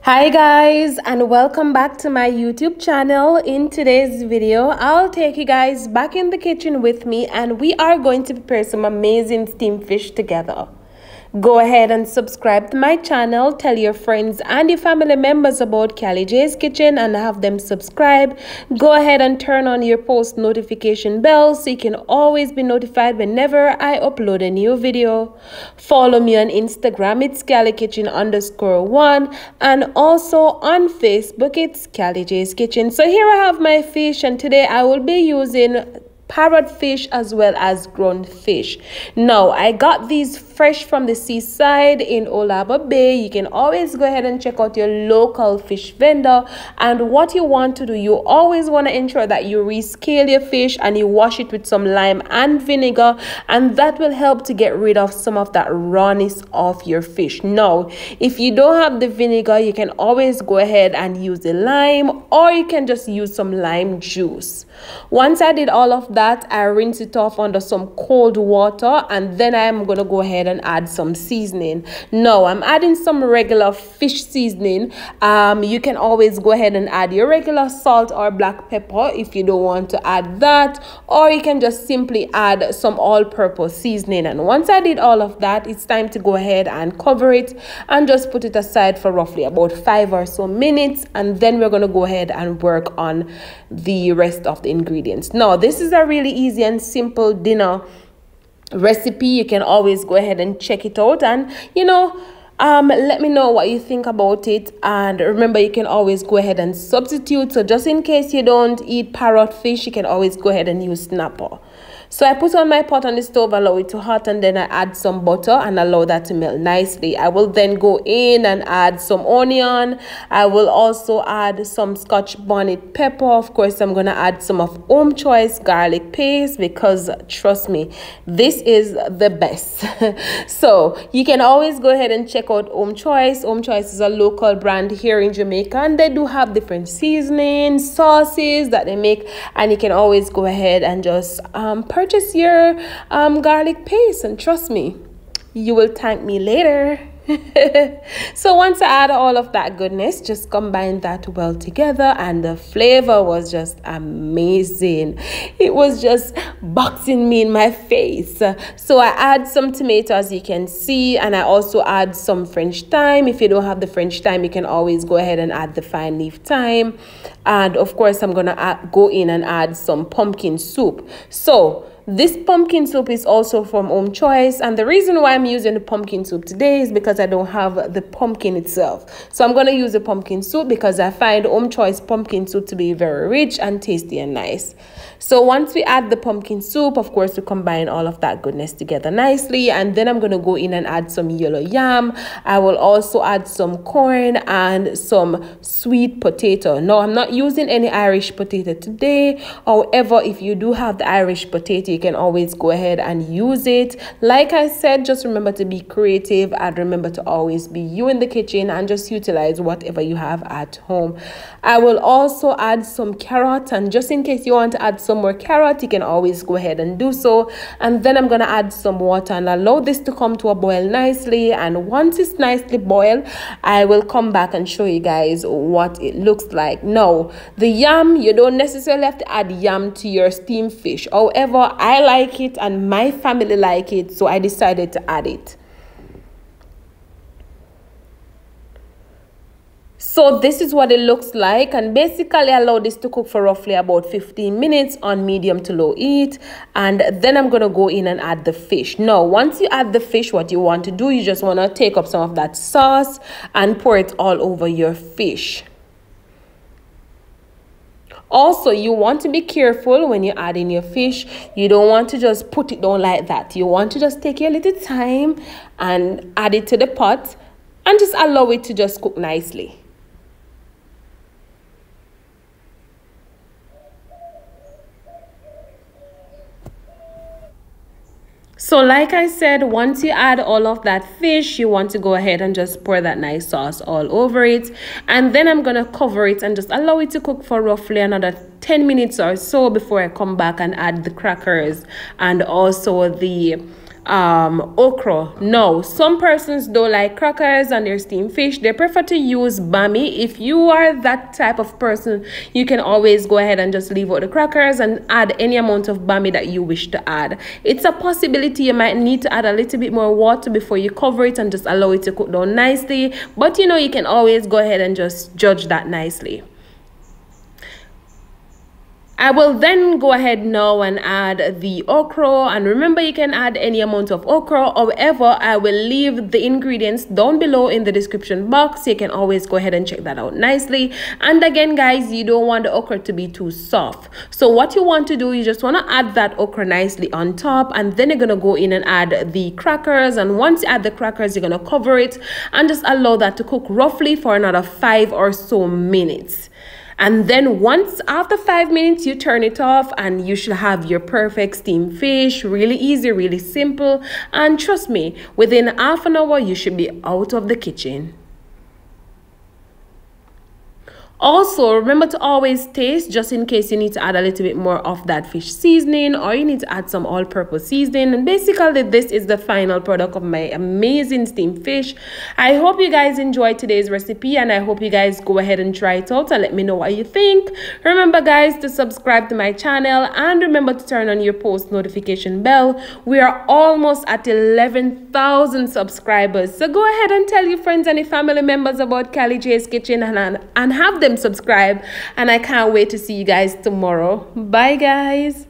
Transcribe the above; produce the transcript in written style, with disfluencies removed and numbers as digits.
Hi guys, and welcome back to my YouTube channel. In today's video, I'll take you guys back in the kitchen with me and we are going to prepare some amazing steamed fish together. Go ahead and subscribe to my channel, tell your friends and your family members about Callie J's Kitchen and have them subscribe. Go ahead and turn on your post notification bell so you can always be notified whenever I upload a new video. Follow me on Instagram, it's CallieKitchen_1, and also on Facebook, it's Callie J's Kitchen. So here I have my fish, and today I will be using parrotfish as well as ground fish. Now I got these fresh from the seaside in Olaba Bay. You can always go ahead and check out your local fish vendor, and what you want to do, you always want to ensure that you rescale your fish and you wash it with some lime and vinegar, and that will help to get rid of some of that rawness of your fish. Now if you don't have the vinegar, you can always go ahead and use the lime, or you can just use some lime juice. Once I did all of that, I rinse it off under some cold water, and then I'm gonna go ahead and add some seasoning. Now I'm adding some regular fish seasoning. You can always go ahead and add your regular salt or black pepper if you don't want to add that, or you can just simply add some all-purpose seasoning. And once I did all of that, it's time to go ahead and cover it and just put it aside for roughly about 5 or so minutes, and then we're gonna go ahead and work on the rest of the ingredients. Now this is a really easy and simple dinner recipe. You can always go ahead and check it out, and let me know what you think about it. And remember, you can always go ahead and substitute. So just in case you don't eat parrotfish, you can always go ahead and use snapper. So I put on my pot on the stove, allow it to hot, and then I add some butter and allow that to melt nicely. I will then go in and add some onion. I will also add some Scotch bonnet pepper. Of course, I'm going to add some of Home Choice garlic paste, because trust me, this is the best. So you can always go ahead and check out Home Choice. Home Choice is a local brand here in Jamaica, and they do have different seasonings, sauces that they make, and you can always go ahead and just purchase your garlic paste, and trust me, you will thank me later. So once I add all of that goodness, just combine that well together, and the flavor was just amazing. It was just boxing me in my face. So I add some tomatoes, you can see, and I also add some French thyme. If you don't have the French thyme, you can always go ahead and add the fine leaf thyme. And of course, I'm gonna go in and add some pumpkin soup. So this pumpkin soup is also from Home Choice, and the reason why I'm using the pumpkin soup today is because I don't have the pumpkin itself. So I'm going to use the pumpkin soup because I find Home Choice pumpkin soup to be very rich and tasty and nice. So once we add the pumpkin soup, of course, we combine all of that goodness together nicely, and then I'm going to go in and add some yellow yam. I will also add some corn and some sweet potato. No, I'm not using any Irish potato today. However, if you do have the Irish potato, you can always go ahead and use it. Like I said, just remember to be creative, and remember to always be you in the kitchen and just utilize whatever you have at home. I will also add some carrot, and just in case you want to add some more carrot, you can always go ahead and do so. And then I'm gonna add some water and allow this to come to a boil nicely, and once it's nicely boiled, I will come back and show you guys what it looks like. Now the yam, you don't necessarily have to add yam to your steamed fish. However, I like it and my family like it, so I decided to add it. So this is what it looks like, and basically allow this to cook for roughly about 15 minutes on medium to low heat, and then I'm gonna go in and add the fish. Now once you add the fish, what you want to do, you just want to take up some of that sauce and pour it all over your fish. Also, you want to be careful when you're adding your fish. You don't want to just put it down like that. You want to just take your little time and add it to the pot and just allow it to just cook nicely. So like I said, once you add all of that fish, you want to go ahead and just pour that nice sauce all over it. And then I'm going to cover it and just allow it to cook for roughly another 10 minutes or so before I come back and add the crackers and also the okra. No, some persons don't like crackers on their steamed fish. They prefer to use bami. If you are that type of person, you can always go ahead and just leave out the crackers and add any amount of bami that you wish to add. It's a possibility you might need to add a little bit more water before you cover it and just allow it to cook down nicely, but you know, you can always go ahead and just judge that nicely. I will then go ahead now and add the okra, and remember, you can add any amount of okra. However, I will leave the ingredients down below in the description box. You can always go ahead and check that out nicely. And again guys, you don't want the okra to be too soft, so what you want to do, you just want to add that okra nicely on top, and then you're going to go in and add the crackers. And once you add the crackers, you're going to cover it and just allow that to cook roughly for another 5 or so minutes. And then once after 5 minutes, you turn it off and you should have your perfect steamed fish. Really easy, really simple, and trust me, within half an hour you should be out of the kitchen. Also, remember to always taste, just in case you need to add a little bit more of that fish seasoning, or you need to add some all-purpose seasoning. And basically, this is the final product of my amazing steamed fish. I hope you guys enjoyed today's recipe, and I hope you guys go ahead and try it out and let me know what you think. Remember guys, to subscribe to my channel, and remember to turn on your post notification bell. We are almost at 11,000 subscribers, so go ahead and tell your friends and your family members about Callie J's Kitchen, and have them subscribe. And I can't wait to see you guys tomorrow. Bye guys.